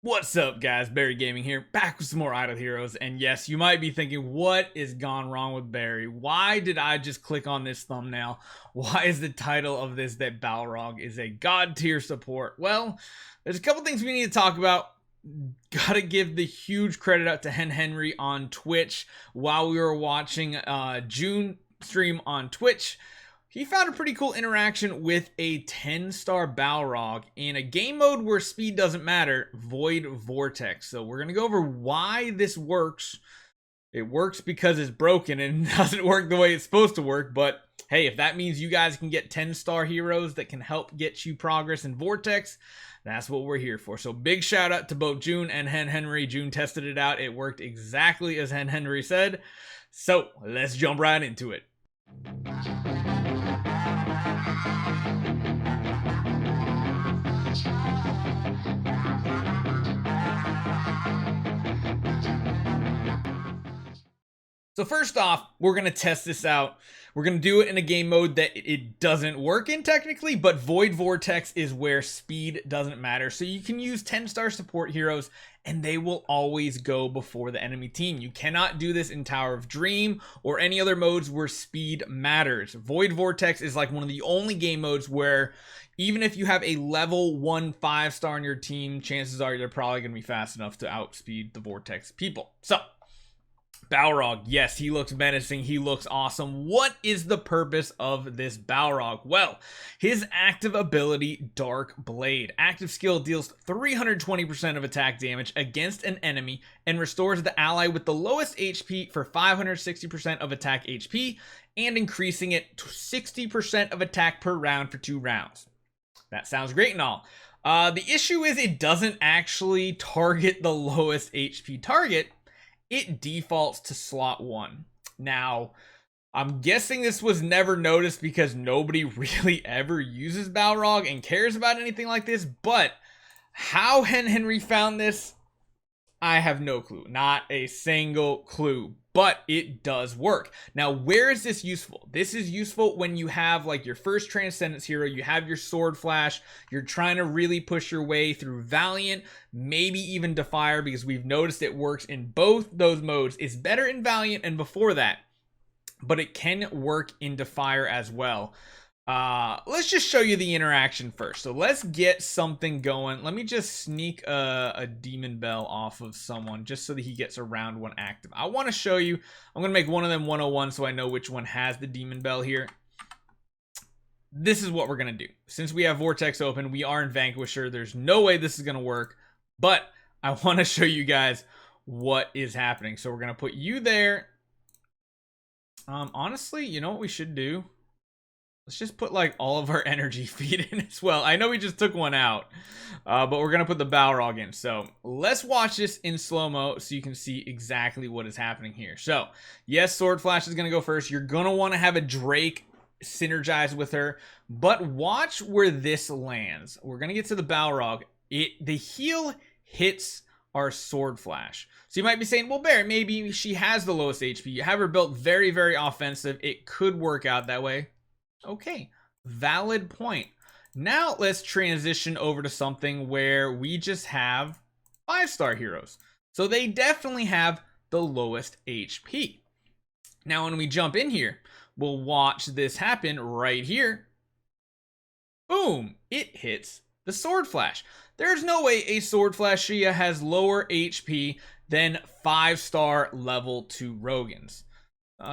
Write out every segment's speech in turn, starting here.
What's up, guys? Barry Gaming here, back with some more Idle Heroes. And yes, you might be thinking, what is gone wrong with Barry? Why did I just click on this thumbnail? Why is the title of this that Balrog is a god tier support? Well, there's a couple things we need to talk about. Gotta give the huge credit out to Hen Henry on Twitch while we were watching June stream on Twitch. He found a pretty cool interaction with a 10-star Balrog in a game mode where speed doesn't matter, Void Vortex. So we're going to go over why this works. It works because it's broken and doesn't work the way it's supposed to work. But hey, if that means you guys can get 10-star heroes that can help get you progress in Vortex, that's what we're here for. So big shout out to both June and Hen Henry. June tested it out. It worked exactly as Hen Henry said. So let's jump right into it. So first off, we're going to test this out. We're going to do it in a game mode that it doesn't work in technically, but Void Vortex is where speed doesn't matter. So you can use 10-star support heroes and they will always go before the enemy team. You cannot do this in Tower of Dream or any other modes where speed matters. Void Vortex is like one of the only game modes where even if you have a level 1 5-star on your team, chances are they're probably going to be fast enough to outspeed the Vortex people. So Balrog, yes, he looks menacing. He looks awesome. What is the purpose of this Balrog? Well, his active ability, Dark Blade. Active skill deals 320% of attack damage against an enemy and restores the ally with the lowest HP for 560% of attack HP and increasing it to 60% of attack per round for 2 rounds. That sounds great and all. The issue is it doesn't actually target the lowest HP target. It defaults to slot 1. Now, I'm guessing this was never noticed because nobody really ever uses Balrog and cares about anything like this, but how Hen Henry found this, I have no clue. Not a single clue, but it does work. Now, where is this useful? This is useful when you have like your first Transcendence hero, you have your Sword Flash, you're trying to really push your way through Valiant, maybe even Defier, because we've noticed it works in both those modes. It's better in Valiant and before that, but it can work in Defier as well. Let's just show you the interaction first. So let's get something going. Let me just sneak a Demon Bell off of someone just so that he gets around one active. I want to show you. I'm going to make one of them 101 so I know which one has the Demon Bell here. This is what we're going to do. Since we have Vortex open, we are in Vanquisher. There's no way this is going to work, but I want to show you guys what is happening. So we're going to put you there. Honestly, you know what we should do? Let's just put like all of our energy feed in as well. I know we just took one out, but we're going to put the Balrog in. So let's watch this in slow-mo so you can see exactly what is happening here. So yes, Sword Flash is going to go first. You're going to want to have a Drake synergize with her, but watch where this lands. We're going to get to the Balrog. The heal hits our Sword Flash. So you might be saying, well, Bear, maybe she has the lowest HP. You have her built very, very offensive. It could work out that way. Okay, valid point. Now let's transition over to something where we just have 5-star heroes. So they definitely have the lowest HP. Now when we jump in here, we'll watch this happen right here. Boom, it hits the Sword Flash. There's no way a Sword Flash Shia has lower HP than 5-star level 2 Rogans.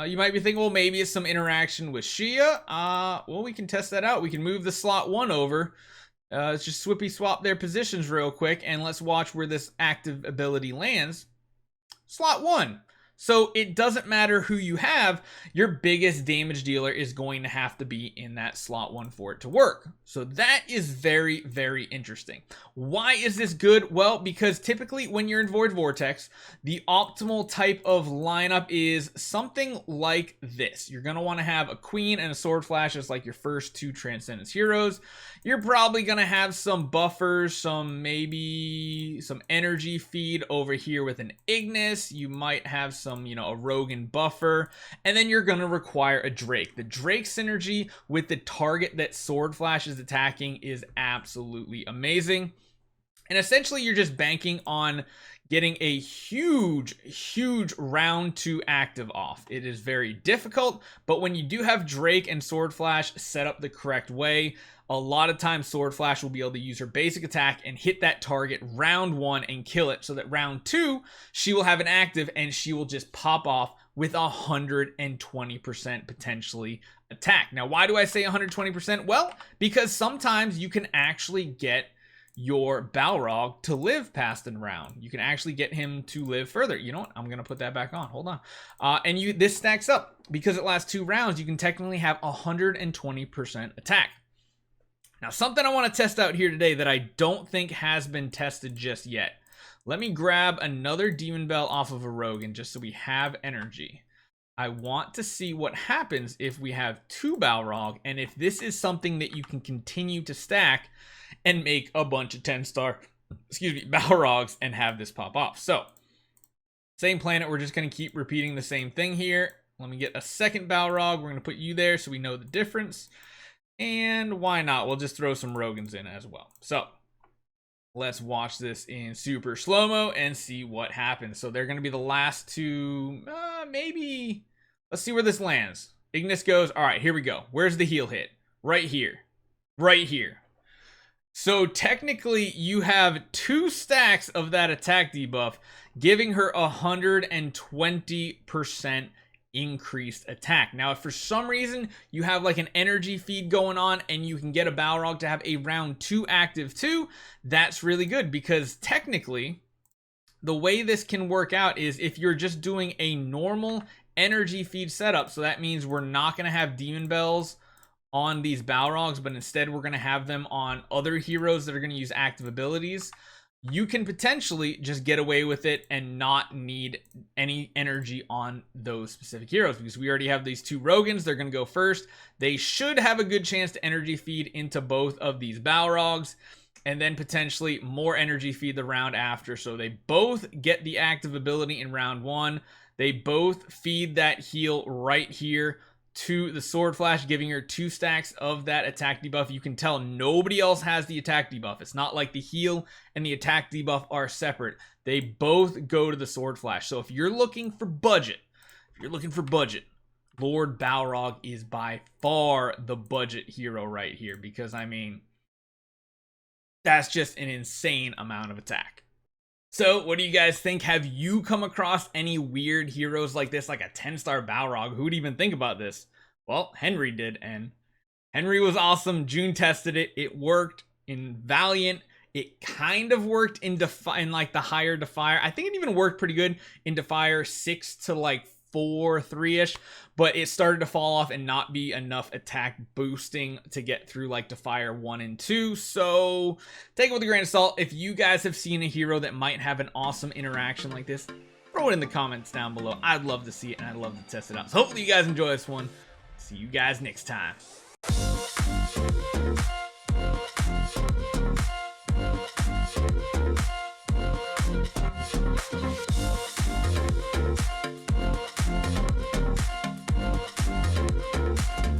You might be thinking, well, maybe it's some interaction with Shia. Well, we can test that out. We can move the slot 1 over. Let's just swippy swap their positions real quick, and let's watch where this active ability lands. Slot 1. So it doesn't matter who you have, your biggest damage dealer is going to have to be in that slot 1 for it to work. So that is very, very interesting. Why is this good? Well, because typically when you're in Void Vortex, the optimal type of lineup is something like this. You're going to want to have a Queen and a Sword Flash as like your first 2 Transcendence heroes. You're probably going to have some buffers, maybe some energy feed over here with an Ignis. You might have some, a Rogan buffer, and then you're going to require a Drake. The Drake synergy with the target that Sword Flash is attacking is absolutely amazing. And essentially you're just banking on getting a huge round 2 active off. It is very difficult, but when you do have Drake and Sword Flash set up the correct way, a lot of times Sword Flash will be able to use her basic attack and hit that target round 1 and kill it, so that round 2 she will have an active and she will just pop off with 120% potentially attack. Now, why do I say 120%? Well, because sometimes you can actually get your Balrog to live past a round. You can actually get him to live further. You know what? I'm going to put that back on. Hold on. And this stacks up. Because it lasts 2 rounds, you can technically have 120% attack. Now, something I want to test out here today that I don't think has been tested just yet. Let me grab another Demon Bell off of a Rogan just so we have energy. I want to see what happens if we have 2 Balrog, and if this is something that you can continue to stack and make a bunch of 10-star, Balrogs and have this pop off. So, same planet, we're just going to keep repeating the same thing here. Let me get a second Balrog. We're going to put you there so we know the difference. And why not? We'll just throw some Rogans in as well. So, let's watch this in super slow-mo and see what happens. So, they're going to be the last 2, maybe. Let's see where this lands. Ignis goes. All right, here we go. Where's the heal hit? Right here. Right here. So technically you have 2 stacks of that attack debuff, giving her 120% increased attack. Now, if for some reason you have like an energy feed going on and you can get a Balrog to have a round 2 active too, that's really good, because technically the way this can work out is if you're just doing a normal energy feed setup, so that means we're not going to have Demon Bells on these Balrogs, but instead we're going to have them on other heroes that are going to use active abilities, you can potentially just get away with it and not need any energy on those specific heroes, because we already have these 2 Rogans. They're going to go first. They should have a good chance to energy feed into both of these Balrogs, and then potentially more energy feed the round after. So they both get the active ability in round 1. They both feed that heal right here to the Sword Flash, giving her 2 stacks of that attack debuff. You can tell nobody else has the attack debuff. It's not like the heal and the attack debuff are separate. They both go to the Sword Flash. So if you're looking for budget, Lord Balrog is by far the budget hero right here, because I mean, that's just an insane amount of attack. So what do you guys think? Have you come across any weird heroes like this, like a 10-star Balrog? Who'd even think about this? Well, Henry did, and Henry was awesome. June tested it. It worked in Valiant. It kind of worked in like the higher Defier. I think it even worked pretty good in Defier 6 to like 4, 3-ish, but it started to fall off and not be enough attack boosting to get through like Defier 1 and 2. So take it with a grain of salt. If you guys have seen a hero that might have an awesome interaction like this, throw it in the comments down below. I'd love to see it, and I'd love to test it out. So hopefully you guys enjoy this one. See you guys next time.